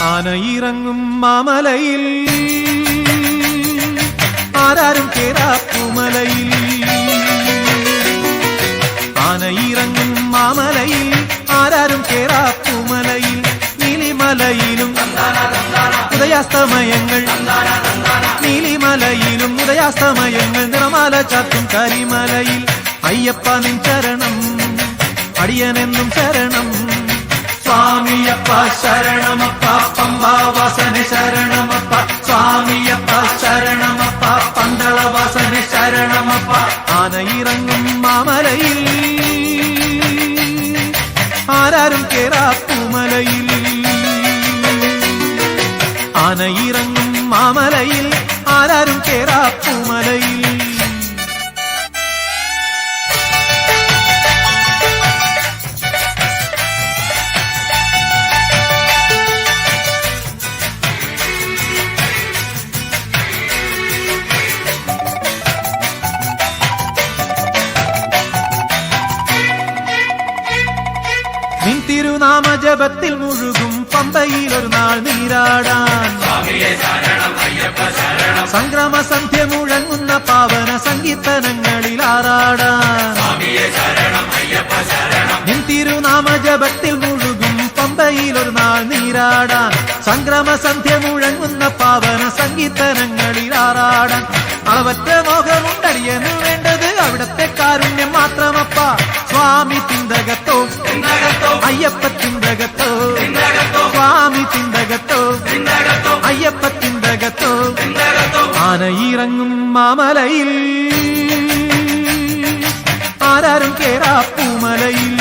ആനയിറങ്ങും മാമലയിൽ ആരാരും കേറാപ്പുമലയിൽ ആനയിറങ്ങും മാമലയിൽ ആരാരും കേറാപ്പുമലയിൽ നീലിമലയിലും ഉദയാസ്തമയങ്ങൾ നീലിമലയിലും ഉദയാസ്തമയങ്ങൾ നിറമാല ചാത്തും കരിമലയിൽ അയ്യപ്പ നിൻ ചരണം അടിയനെന്നും ശരണം സ്വാമിയപ്പ ശരണമപ്പ പമ്പാവാസനെ ശരണമപ്പ സ്വാമിയപ്പ ശരണമപ്പ പന്തളവാസനെ ശരണമപ്പ ആനയിറങ്ങും മാമലയിൽ ആരാരും കേറാപ്പുമലയിൽ ആനയിറങ്ങും മാമലയിൽ ആരാരും കേറാപ്പുമലയിൽ നിൻ തിരുനാമജപത്തിൽ മുഴുകും പമ്പയിൽ ഒരു നാൾ നീരാടാൻ സംക്രമസന്ധ്യ മുഴങ്ങുന്ന പാവന സംഗീതനങ്ങളിൽ ആറാടാൻ നിൻ തിരുനാമജപത്തിൽ മുഴുകും പമ്പയിൽ ഒരു നാൾ നീരാടാൻ സംക്രമസന്ധ്യ മുഴങ്ങുന്ന പാവന സംഗീതനങ്ങളിൽ ആറാടാൻ അളവറ്റ മോഹമുണ്ടടിയെന്നു വേണ്ടത് അവിടത്തെ കാരുണ്യം മാത്രമപ്പ സ്വാമി തിന്തകത്തോ അയ്യപ്പ തിന്തകത്തോ സ്വാമി തിന്തകത്തോ അയ്യപ്പ തിന്തകത്തോ ആനയിറങ്ങും മാമലയിൽ ആരാരും കേറാപ്പുമലയിൽ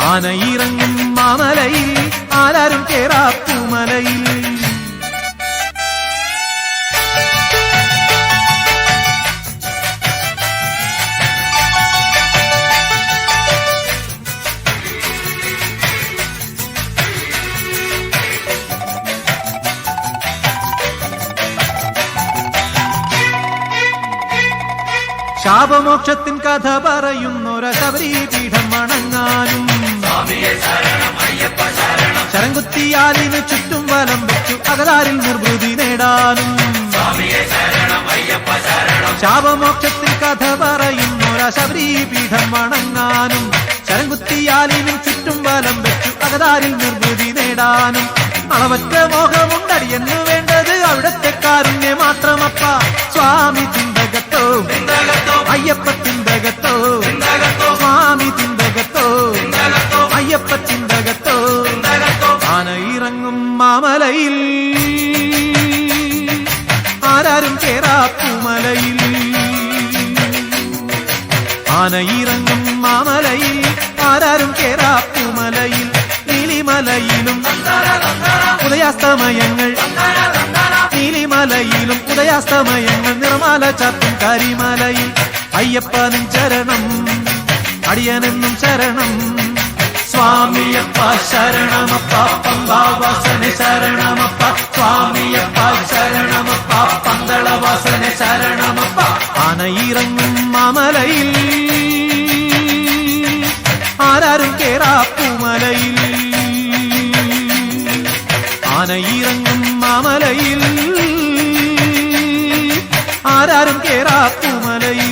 ആനയിറങ്ങും മാമലയിൽ ആരാരും കേറാപ്പുമലയിൽ ശാപമോക്ഷത്തിൻ കഥ പറയുന്നൊര ശബരീപീഠം വണങ്ങാനും ശരംകുത്തിയാലിന് ചുറ്റും വലം വെച്ചു അകതാരിൽ നിർവൃതി നേടാനും ശാപമോക്ഷത്തിൻ കഥ പറയുന്നൊര ശബരീപീഠം വണങ്ങാനും ശരംകുത്തിയാലിന് ചുറ്റും വലം വെച്ചു അകതാരിൽ നിർവൃതി നേടാനും അളവറ്റ മോഹമുണ്ടടിയെന്നു വേണ്ടത് അവിടത്തെ കാരുണ്യം മാത്രമപ്പ സ്വാമി തിന്തകത്തോ അയ്യപ്പ തിന്തകത്തോ സ്വാമി തിന്തകത്തോ അയ്യപ്പ തിന്തകത്തോ ആനയിറങ്ങും മാമലയിൽ ആരാരും കേറാപ്പുമലയിൽ ആനയിറങ്ങും മാമലയിൽ ആരാരും കേറാപ്പുമലയിൽ നീലിമലയിലും ഉദയാസ്തമയങ്ങൾ നീലിമലയിലും ഉദയാസ്തമയങ്ങൾ നിറമാല ചാത്തും കരിമലയിൽ അയ്യപ്പ നിൻ ചരണം അടിയനെന്നും ശരണം സ്വാമിയപ്പ ശരണമപ്പ പമ്പാവാസനെ ശരണമപ്പ സ്വാമിയപ്പ ശരണമപ്പ പന്തളവാസനെ ശരണമപ്പ ആനയിറങ്ങും മാമലയിൽ ആരാരും കേറാപ്പുമലയിൽ ആനയിറങ്ങും മാമലയിൽ ആരാരും കേറാപ്പുമലയിൽ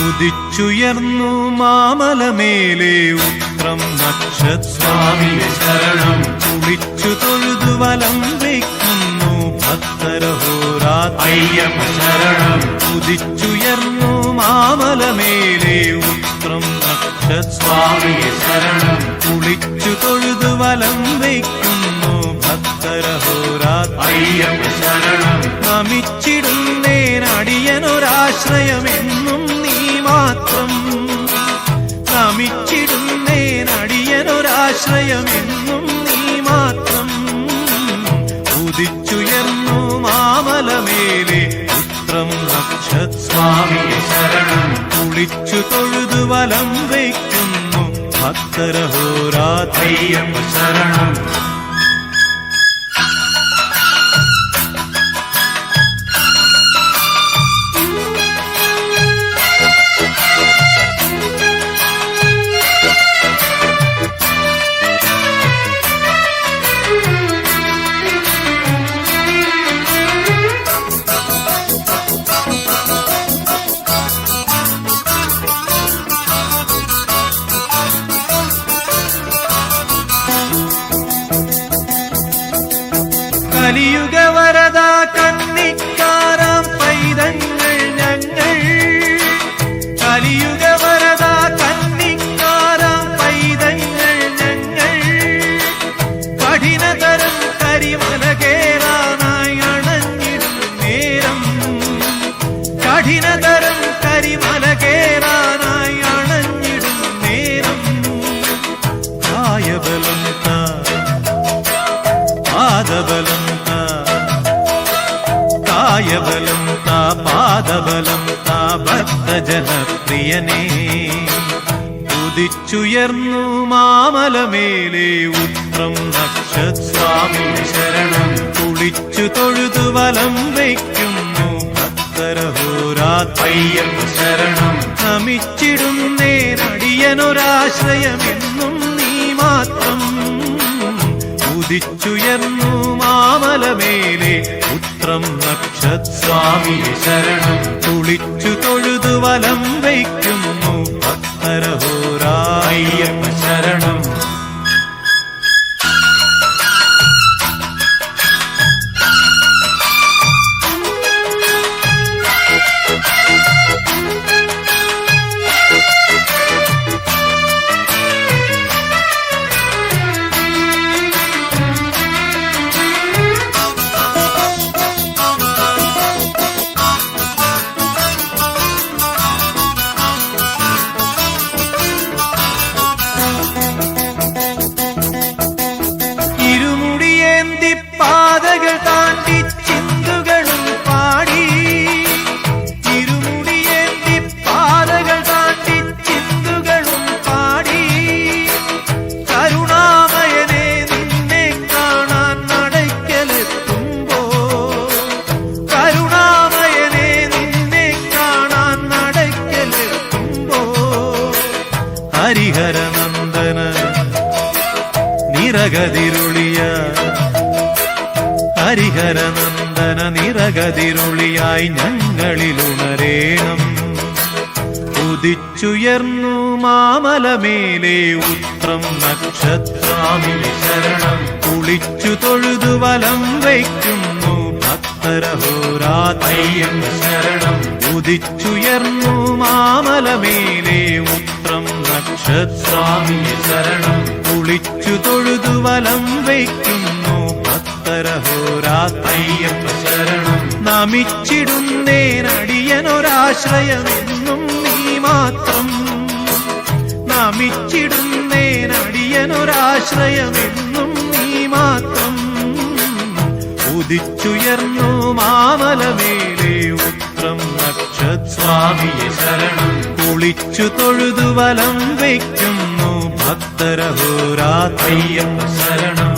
ഉദിച്ചുയർന്നു മാമലമേലെ ഉത്രം നക്ഷസ്വാമിയെ ശരണം കുളിച്ചു തൊഴുതു വലം വയ്ക്കുന്നു ഭക്തരഹോരാത്രയ്യപ്പ ശരണം ഉദിച്ചുയർന്നു മാമലമേലെ ഉത്രം നക്ഷസ്വാമിയെ ശരണം കുളിച്ചു തൊഴുതു വലം വയ്ക്കുന്നു ഭക്തരഹോരാത്രയ്യപ്പ ശരണം നമിച്ചിടുന്നേനടിയനൊരാശ്രയമെന്നും മാത്രം നമിച്ചിടും സ്വാമിയെ ശരണം. കുളിച്ചു തൊഴുതു വലം വയ്ക്കുന്നു ഭക്തരഹോരാത്രയ്യപ്പ ശരണം. കലിയുഗവരദ കന്നിക്കാരാം പൈതങ്ങൾ ഞങ്ങൾ. കലിയുഗവരദ കന്നിക്കാരാം പൈതങ്ങൾ ഞങ്ങൾ. കഠിനതരം കരിമല കേറാനായി അണഞ്ഞിടും നേരം. കഠിനതരം കരിമല കേറാനായി അണഞ്ഞിടും നേരം. കായബലം പാദബലം കായബലം പാദബലം ഭക്തജനപ്രിയനേ. ഉദിച്ചുയർന്നു മാമലമേലെ ഉത്രം നക്ഷസ്വാമിയെ ശരണം. കുളിച്ചു തൊഴുതു വലം വയ്ക്കുന്നു ഭക്തരഹോരാത്രയ്യപ്പ ശരണം. നമിച്ചിടുന്നേനടിയനൊരാശ്രയമെന്നും നീ മാത്രം. ഉദിച്ചുയർന്നു മാമലമേലെ ഉത്രം നക്ഷസ്വാമിയെ ശരണം. കുളിച്ചു തൊഴുതു വലം വയ്ക്കുന്നു ഭക്തരഹോരാത്രയ്യപ്പ ശരണം. പാതകൾ താണ്ടി ചിന്തുകളും പാടി. ഇരുമുടിയേന്തി പാതകൾ താണ്ടി ചിന്തുകളും പാടി. കരുണാമയനെ നിന്നെ കാണാൻ നടയ്ക്കലെത്തുമ്പോ. കരുണാമയനെ നിന്നെ കാണാൻ നടയ്ക്കലെത്തുമ്പോ. ഹരിഹരനന്ദന നിറകതിരുളിയ ഹരിഹരനന്ദന നിറകതിരുളിയായി ഞങ്ങളിലുണരേണം. ഉദിച്ചുയർന്നു മാമലമേലെ ഉത്രം നക്ഷസ്വാമിയെ ശരണം. കുളിച്ചു തൊഴുതു വലം വയ്ക്കുന്നു ഭക്തരഹോരാത്രയ്യപ്പ ശരണം. ഉദിച്ചുയർന്നു മാമലമേലെ ഉത്രം നക്ഷസ്വാമിയെ ശരണം. കുളിച്ചു തൊഴുതു വലം വയ്ക്കുന്നു ഭക്തരഹോരാത്രയ്യപ്പ ശരണം. നമിച്ചിടുന്നേനടിയനൊരാശ്രയമെന്നും നീ മാത്രം. നമിച്ചിടുന്നേനടിയനൊരാശ്രയമെന്നും നീ മാത്രം. ഉദിച്ചുയർന്നു മാമലമേലെ ഉത്രം നക്ഷസ്വാമിയെ ശരണം. കുളിച്ചു തൊഴുതു വലം വയ്ക്കുന്നു ഭക്തരഹോരാത്രയ്യപ്പ ശരണം.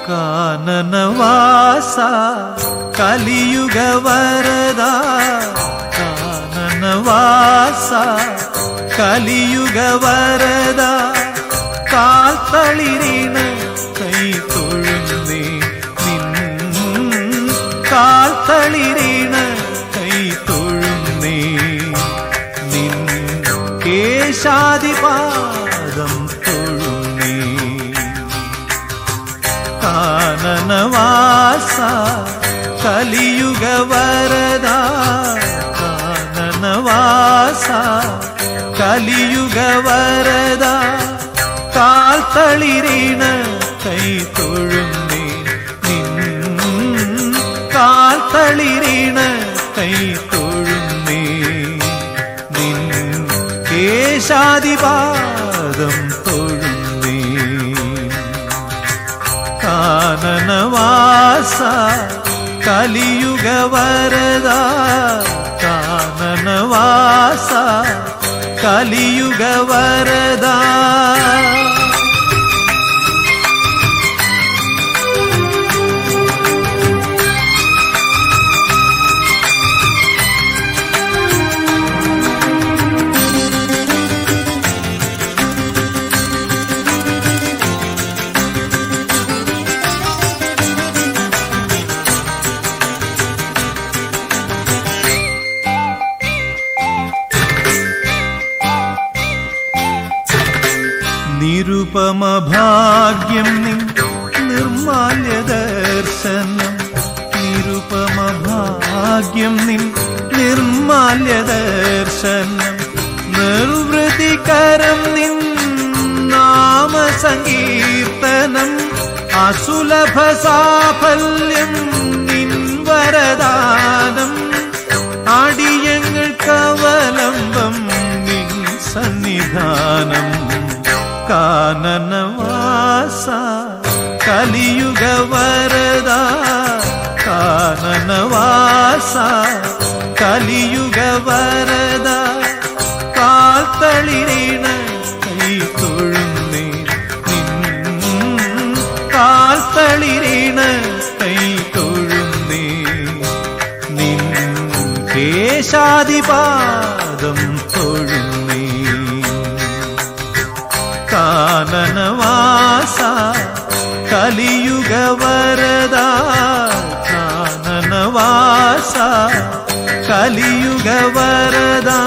കാനനവാസ കലിയുഗവരദ. കാനനവാസ കലിയുഗവരദ. കാൽത്തളിരിണ കൈ തൊഴുന്നേ നിൻ. കാൽത്തളിരിണ കൈ തൊഴുന്നേ നിൻ. കേശാദിപാദം തൊഴുന്നേ. കാനന കലിയുഗ വരദാ കാനനവാസ കലിയുഗ വരദാ കാൽത്തളിരീണ കൈ തൊഴുന്നേ കാൽത്തളിരീണ കൈ തൊഴുന്നേ നിൻ കേശാദിപാദം തൊഴുന്നേ കാനനവാസ കലിയുഗ വരദാ കാനനവാസ കലിയുഗ വരദാ നിരുപമഭാഗ്യം നിൻ നിർമാല്യ ദർശനം നിരുപമഭാഗ്യം നിൻ നിർമാല്യ ദർശനം നിർവൃതികരം നിൻ നാമസങ്കീർത്തനം അസുലഭ സാഫല്യം നിൻ വരദാനം അടിയങ്ങൾക്കവലംബം നിൻ സന്നിധാനം കാനനവാസ കലിയുഗ വരദാ കാനനവാസ കലിയുഗ വരദാ കാൽത്തളിരീണ കൈ തൊഴുന്നേ കാൽത്തളിരീണ കൈ തൊഴുന്നേ നിൻ കേശാദിപാദം തൊഴുന്നേ കാനനവാസ കലിയുഗ വരദാ കാനനവാസ കലിയുഗ വരദാ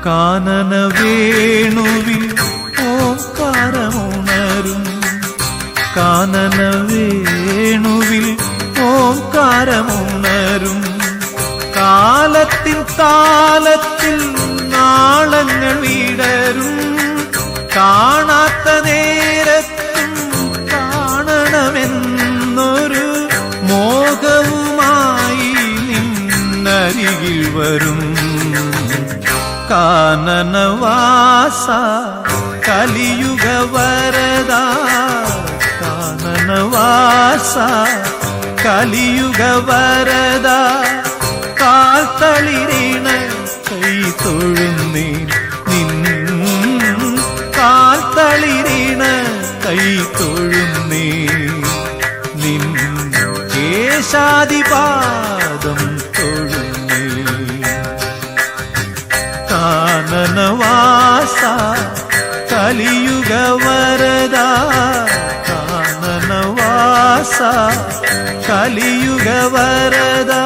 കാനന വേണുവിൽ ഓംകാരമുണരും കാനന വേണുവിൽ ഓംകാരമുണരും കാലത്തിൻ താലത്തിൽ നാളങ്ങൾ വിടരും കാണാത്ത നേരത്തും കാണണമെന്നൊരു മോഹവുമായി നിന്നരികിൽ വരും കാനനവാസ കലിയുഗ വരദാ കാനനവാസ കലിയുഗ വരദാ കാൽത്തളിരീണ കൈ തൊഴുന്നേ കാൽത്തളിരീണ കൈ തൊഴുന്നേ നിൻ കേശാദിപാദം തൊഴുന്നേ കാനനവാസ കലിയുഗ വരദാ കാനനവാസ കലിയുഗ വരദാ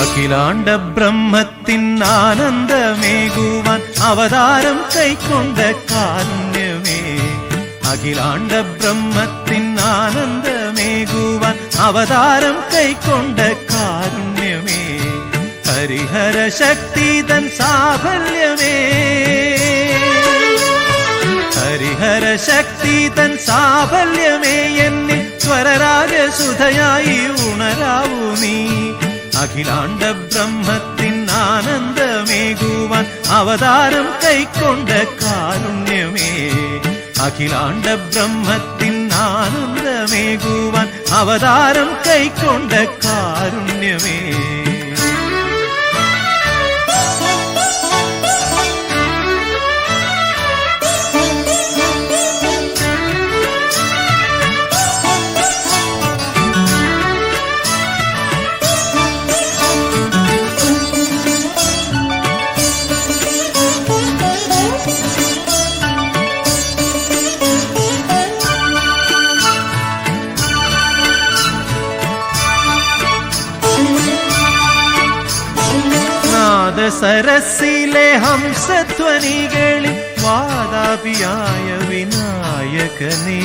അഖിലാണ്ട ബ്രഹ്മത്തിൻ ആനന്ദമേകുവാൻ അവതാരം കൈക്കൊണ്ട കാരുണ്യമേ അഖിലാണ്ട ബ്രഹ്മത്തിൻ ആനന്ദമേകുവാൻ അവതാരം കൈക്കൊണ്ട കാരുണ്യമേ ഹരിഹര ശക്തി തൻ സാഫല്യമേ ഹരിഹര ശക്തി തൻ സാഫല്യമേ എന്നിൽ സ്വരരാഗസുധയായി ഉണരാവൂ നീ അഖിലാണ്ട ബ്രഹ്മത്തിൻ ആനന്ദമേകുവാൻ അവതാരം കൈക്കൊണ്ട കാരുണ്യമേ അഖിലാണ്ട ബ്രഹ്മത്തിൻ ആനന്ദമേകുവാൻ അവതാരം കൈക്കൊണ്ട കാരുണ്യമേ. സരസിലെ ഹംസധ്വനികളിൽ വാതാപിയായ വിനായകനേ.